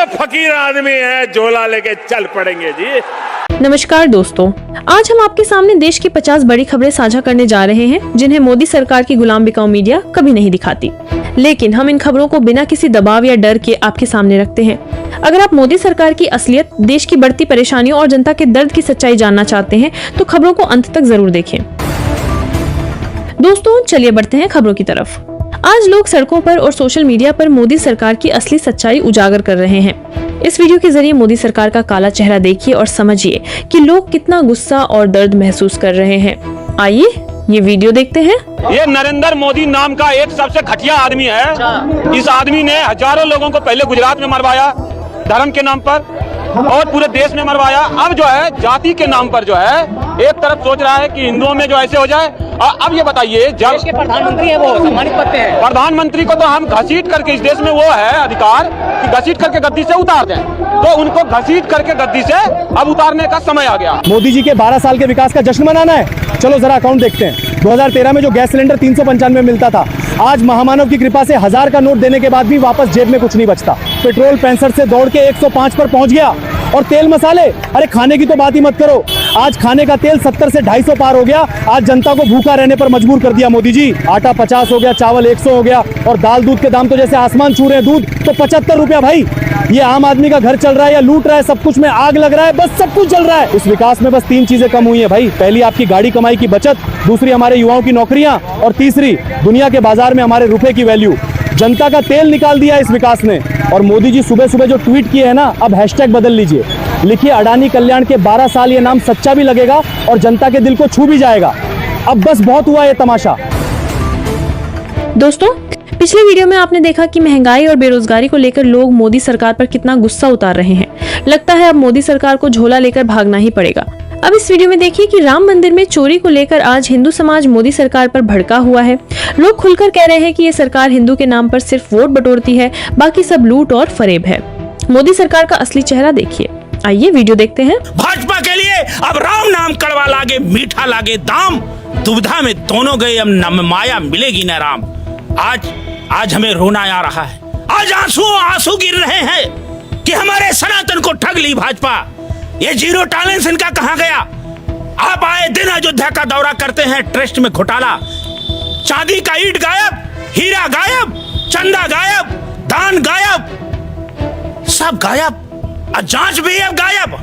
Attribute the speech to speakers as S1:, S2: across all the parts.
S1: तो फकीर आदमी है, झोला लेके चल पड़ेंगे जी।
S2: नमस्कार दोस्तों, आज हम आपके सामने देश की 50 बड़ी खबरें साझा करने जा रहे हैं जिन्हें मोदी सरकार की गुलाम बिकाऊ मीडिया कभी नहीं दिखाती। लेकिन हम इन खबरों को बिना किसी दबाव या डर के आपके सामने रखते हैं। अगर आप मोदी सरकार की असलियत, देश की बढ़ती परेशानियों और जनता के दर्द की सच्चाई जानना चाहते हैं तो खबरों को अंत तक जरूर देखें। दोस्तों चलिए बढ़ते हैं खबरों की तरफ। आज लोग सड़कों पर और सोशल मीडिया पर मोदी सरकार की असली सच्चाई उजागर कर रहे हैं। इस वीडियो के जरिए मोदी सरकार का काला चेहरा देखिए और समझिए कि लोग कितना गुस्सा और दर्द महसूस कर रहे हैं। आइए ये वीडियो देखते हैं।
S3: ये नरेंद्र मोदी नाम का एक सबसे घटिया आदमी है। इस आदमी ने हजारों लोगों को पहले गुजरात में मरवाया धर्म के नाम पर और पूरे देश में मरवाया। अब जो है जाति के नाम पर जो है एक तरफ सोच रहा है कि हिंदुओं में जो ऐसे हो जाए। अब ये बताइए, जब
S4: देश के प्रधानमंत्री है, वो सम्मानित करते हैं।
S3: प्रधानमंत्री को तो हम घसीट करके, इस देश में वो है अधिकार कि घसीट करके गद्दी से उतार दें, तो उनको घसीट करके गद्दी से अब उतारने का समय आ गया।
S5: मोदी जी के 12 साल के विकास का जश्न मनाना है। चलो जरा अकाउंट देखते हैं। 2013 में जो गैस सिलेंडर 395 मिलता था, आज महामानव की कृपा से 1000 का नोट देने के बाद भी वापस जेब में कुछ नहीं बचता। पेट्रोल 65 से दौड़ के 105 पर पहुंच गया। और तेल मसाले, अरे खाने की तो बात ही मत करो, आज खाने का तेल 70 से 250 पार हो गया। आज जनता को भूखा रहने पर मजबूर कर दिया मोदी जी। आटा 50 हो गया, चावल 100 हो गया और दाल दूध के दाम तो जैसे आसमान छू रहे हैं। दूध तो 75 रुपया। भाई ये आम आदमी का घर चल रहा है या लूट रहा है? सब कुछ में आग लग रहा है, बस सब कुछ चल रहा है। इस विकास में बस 3 चीजें कम हुई है भाई। पहली आपकी गाड़ी कमाई की बचत, दूसरी हमारे युवाओं की नौकरियां और तीसरी दुनिया के बाजार में हमारे रुपए की वैल्यू। जनता का तेल निकाल दिया इस विकास ने। और मोदी जी सुबह सुबह जो ट्वीट किए हैं ना, अब हैशटैग बदल लीजिए, लिखिए अडानी कल्याण के 12 साल। ये नाम सच्चा भी लगेगा और जनता के दिल को छू भी जाएगा। अब बस बहुत हुआ ये तमाशा।
S2: दोस्तों पिछले वीडियो में आपने देखा कि महंगाई और बेरोजगारी को लेकर लोग मोदी सरकार पर कितना गुस्सा उतार रहे हैं। लगता है अब मोदी सरकार को झोला लेकर भागना ही पड़ेगा। अब इस वीडियो में देखिए कि राम मंदिर में चोरी को लेकर आज हिंदू समाज मोदी सरकार पर भड़का हुआ है। लोग खुलकर कह रहे हैं कि ये सरकार हिंदू के नाम पर सिर्फ वोट बटोरती है, बाकी सब लूट और फरेब है। मोदी सरकार का असली चेहरा देखिए। आइए वीडियो देखते हैं।
S6: भाजपा के लिए अब राम नाम कड़वा लागे मीठा लागे दाम, दुविधा में दोनों गए अब न माया मिलेगी न राम। आज हमें रोना आ रहा है, आज आंसू गिर रहे हैं कि हमारे सनातन को ठग ली भाजपा। ये जीरो टॉलरेंस इनका कहां गया? आप आए दिन अयोध्या का दौरा करते हैं, ट्रस्ट में घोटाला, चांदी का ईंट गायब, हीरा गायब, चंदा गायब, दान गायब, सब गायब, जांच भी अब गायब।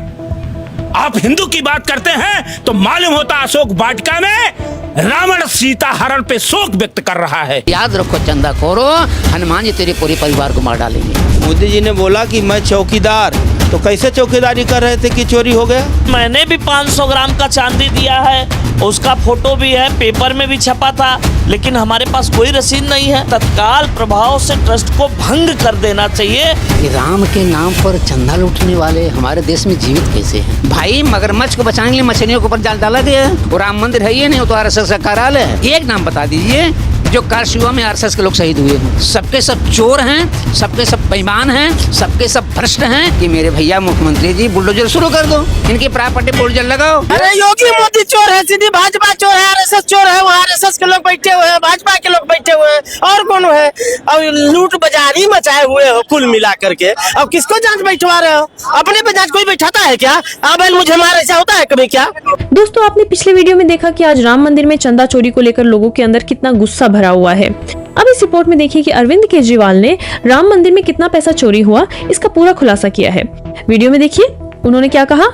S6: आप हिंदू की बात करते हैं तो मालूम होता अशोक वाटिका में रावण सीता हरण पे शोक व्यक्त कर रहा है।
S4: याद रखो चंदा खोरो, हनुमान जी तेरे पूरे परिवार को मार डालेंगे।
S7: मोदी जी ने बोला कि मैं चौकीदार, तो कैसे चौकीदारी कर रहे थे कि चोरी हो गया?
S8: मैंने भी 500 ग्राम का चांदी दिया है, उसका फोटो भी है, पेपर में भी छपा था, लेकिन हमारे पास कोई रसीद नहीं है। तत्काल प्रभाव से ट्रस्ट को भंग कर देना चाहिए।
S4: कि राम के नाम पर चंदा लूटने वाले हमारे देश में जीवित कैसे हैं? भाई मगरमच्छ को बचाने के लिए मछलियों के ऊपर जाल डाला गया है। वो राम मंदिर है ये नहीं, वो तो RSS का कार्यालय है। एक नाम बता दीजिए जो कारशिवा में RSS के लोग शहीद हुए हैं। सबके सब चोर हैं, सबके सब बेईमान हैं, सबके सब भ्रष्ट हैं। कि मेरे भैया मुख्यमंत्री जी बुलडोजर शुरू कर दो, इनकी प्रॉपर्टी बुलडोजर लगाओ।
S9: अरे योगी मोदी चोर है, सीधी भाजपा चोर है, RSS चोर है, वहाँ RSS के लोग बैठे हुए हैं, भाजपा के लोग बैठे हुए हैं, और कौन है? और लूट बाजारी मचाए हुए हो कुल मिला करके। अब किसको जांच बैठवा रहे हो? अपने पे जांच कोई बैठाता है क्या? अब मुझे हमारा ऐसा होता है कभी क्या?
S2: दोस्तों आपने पिछले वीडियो में देखा कि आज राम मंदिर में चंदा चोरी को लेकर लोगों के अंदर कितना गुस्सा भरा हुआ है। अब इस रिपोर्ट में देखिए कि अरविंद केजरीवाल ने राम मंदिर में कितना पैसा चोरी हुआ, इसका पूरा खुलासा किया है। वीडियो में देखिए उन्होंने क्या कहा।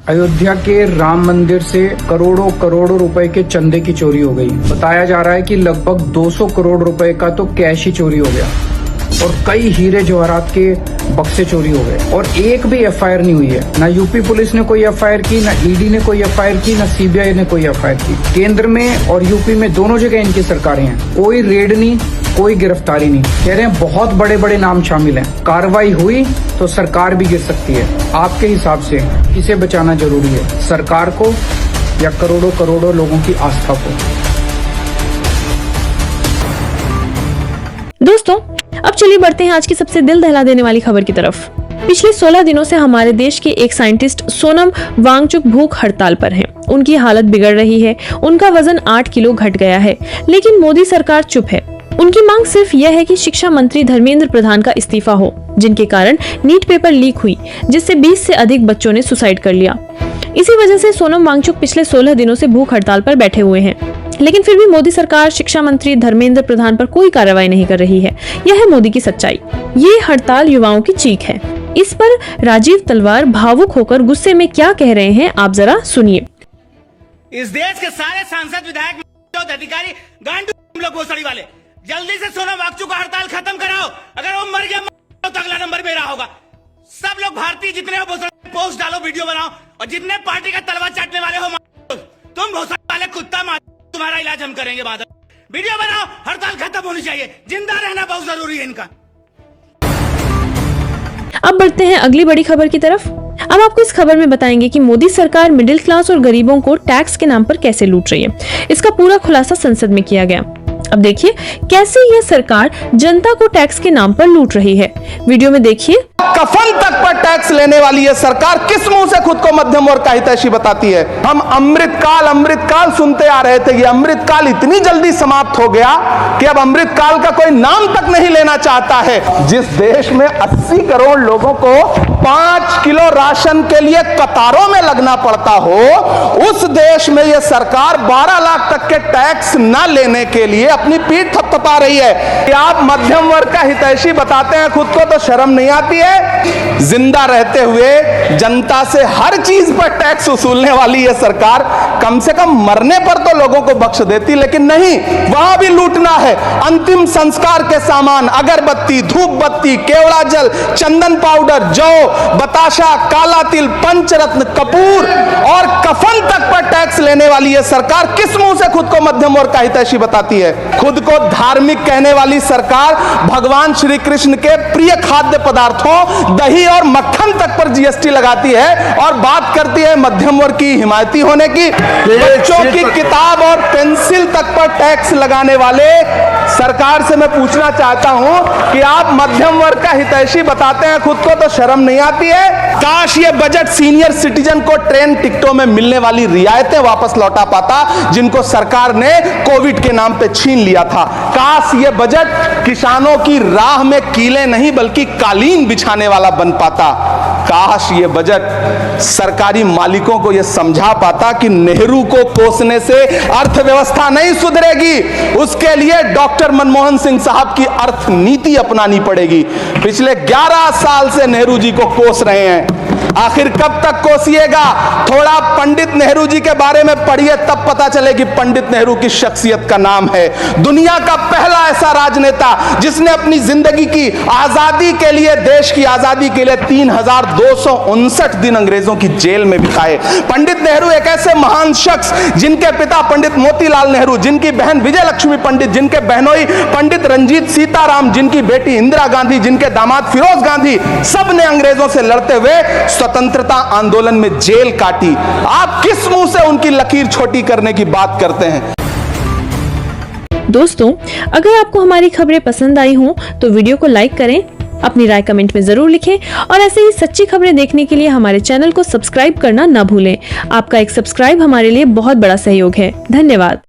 S10: अयोध्या के राम मंदिर से करोड़ों रुपए के चंदे की चोरी हो गई। बताया जा रहा है कि लगभग 200 करोड़ रुपए का तो कैश ही चोरी हो गया और कई हीरे जवाहरात के बक्से चोरी हो गए और एक भी FIR नहीं हुई है। ना यूपी पुलिस ने कोई FIR की, ना ED ने कोई FIR की, ना CBI ने कोई FIR की। केंद्र में और यूपी में दोनों जगह इनकी सरकारें हैं, कोई रेड नहीं, कोई गिरफ्तारी नहीं। कह रहे हैं बहुत बड़े बड़े नाम शामिल हैं। कार्रवाई हुई तो सरकार भी गिर सकती है। आपके हिसाब से किसे बचाना जरूरी है, सरकार को या करोड़ों लोगों की आस्था को?
S2: दोस्तों अब चलिए बढ़ते हैं आज की सबसे दिल दहला देने वाली खबर की तरफ। पिछले 16 दिनों से हमारे देश के एक साइंटिस्ट सोनम वांगचुक भूख हड़ताल पर हैं। उनकी हालत बिगड़ रही है, उनका वजन 8 किलो घट गया है, लेकिन मोदी सरकार चुप है। उनकी मांग सिर्फ यह है कि शिक्षा मंत्री धर्मेंद्र प्रधान का इस्तीफा हो, जिनके कारण नीट पेपर लीक हुई, जिससे 20 से अधिक बच्चों ने सुसाइड कर लिया। इसी वजह से सोनम वांगचुक पिछले 16 दिनों से भूख हड़ताल पर बैठे हुए हैं, लेकिन फिर भी मोदी सरकार शिक्षा मंत्री धर्मेंद्र प्रधान पर कोई कार्रवाई नहीं कर रही है। यह है मोदी की सच्चाई। ये हड़ताल युवाओं की चीख है। इस पर राजीव तलवार भावुक होकर गुस्से में क्या कह रहे हैं, आप जरा सुनिए।
S6: इस देश के सारे सांसद, विधायक, अधिकारी गांडू लोग भोसड़ी वाले, जल्दी से सोनम वांगचुक का हड़ताल खत्म कराओ। अगर वो मर गया तो अगला नंबर मेरा होगा। सब लोग भारतीय जितने हो भोसड़ी, पोस्ट डालो, वीडियो बनाओ, और जितने पार्टी का तलवार चाटने वाले हो तुम भोसड़ी वाले कुत्ता मार, तुम्हारा इलाज हम करेंगे बाद। वीडियो बनाओ, हड़ताल खत्म होनी चाहिए, जिंदा रहना बहुत जरूरी है इनका।
S2: अब बढ़ते हैं अगली बड़ी खबर की तरफ। अब आपको इस खबर में बताएंगे कि मोदी सरकार मिडिल क्लास और गरीबों को टैक्स के नाम पर कैसे लूट रही है। इसका पूरा खुलासा संसद में किया गया। अब देखिए कैसे यह सरकार जनता को टैक्स के नाम पर लूट रही है। वीडियो में देखिए।
S11: कफन तक पर टैक्स लेने वाली यह सरकार किस मुंह से खुद को मध्यम वर्ग का हितैषी बताती है। हम अमृतकाल सुनते आ रहे थे। ये अमृतकाल इतनी जल्दी समाप्त हो गया कि अब अमृतकाल का कोई नाम तक नहीं लेना चाहता है। जिस देश में 80 करोड़ लोगों को 5 किलो राशन के लिए कतारों में लगना पड़ता हो, उस देश में यह सरकार 12 लाख तक के टैक्स न लेने के लिए अपनी पीठ थपथपा रही है। कि आप मध्यम वर्ग का हितैषी बताते हैं खुद को, तो शर्म नहीं आती है? जिंदा रहते हुए जनता से हर चीज पर टैक्स वसूलने वाली यह सरकार कम से कम मरने पर तो लोगों को बख्श देती, लेकिन नहीं, वहां भी लूटना है। अंतिम संस्कार के सामान, अगरबत्ती, धूप बत्ती, केवड़ा जल, चंदन पाउडर, जौ, बताशा, काला तिल, पंचरत्न, कपूर और कफन तक पर टैक्स लेने वाली यह सरकार किस मुंह से खुद को मध्यम वर्ग का हितैषी बताती है? खुद को धार्मिक कहने वाली सरकार भगवान श्री कृष्ण के प्रिय खाद्य पदार्थों, दही और मक्खन तक पर जीएसटी लगाती है और बात करती है मध्यम वर्ग की हिमायती होने की। बच्चों की किताब और पेंसिल तक पर टैक्स लगाने वाले सरकार से मैं पूछना चाहता हूं कि आप मध्यम वर्ग का हितैषी बताते हैं खुद को, तो शर्म नहीं आती है? काश ये बजट सीनियर सिटीजन को ट्रेन टिकटों में मिलने वाली रियायतें वापस लौटा पाता, जिनको सरकार ने कोविड के नाम पे छीन लिया था। काश ये बजट किसानों की राह में कीले नहीं बल्कि कालीन बिछाने वाला बन पाता। काश ये बजट सरकारी मालिकों को यह समझा पाता कि नेहरू को कोसने से अर्थव्यवस्था नहीं सुधरेगी, उसके लिए डॉक्टर मनमोहन सिंह साहब की अर्थ नीति अपनानी पड़ेगी। पिछले 11 साल से नेहरू जी को कोस रहे हैं, आखिर कब तक कोसिएगा? थोड़ा पंडित नेहरू जी के बारे में पढ़िए, तब पता चले कि पंडित नेहरू की शख्सियत का नाम है। दुनिया का पहला ऐसा राजनेता जिसने अपनी जिंदगी की आजादी के लिए, देश की आजादी के लिए 3259 दिन अंग्रेजों की जेल में बिताए। पंडित नेहरू एक ऐसे महान शख्स जिनके पिता पंडित मोतीलाल नेहरू, जिनकी बहन विजय लक्ष्मी पंडित, जिनके बहनोई पंडित रंजीत सीताराम, जिनकी बेटी इंदिरा गांधी, जिनके दामाद फिरोज गांधी, सब ने अंग्रेजों से लड़ते हुए स्वतंत्रता आंदोलन में जेल काटी। आप किस मुंह से उनकी लकीर छोटी करने की बात करते हैं?
S2: दोस्तों, अगर आपको हमारी खबरें पसंद आई हो तो वीडियो को लाइक करें, अपनी राय कमेंट में जरूर लिखें और ऐसे ही सच्ची खबरें देखने के लिए हमारे चैनल को सब्सक्राइब करना न भूलें। आपका एक सब्सक्राइब हमारे लिए बहुत बड़ा सहयोग है। धन्यवाद।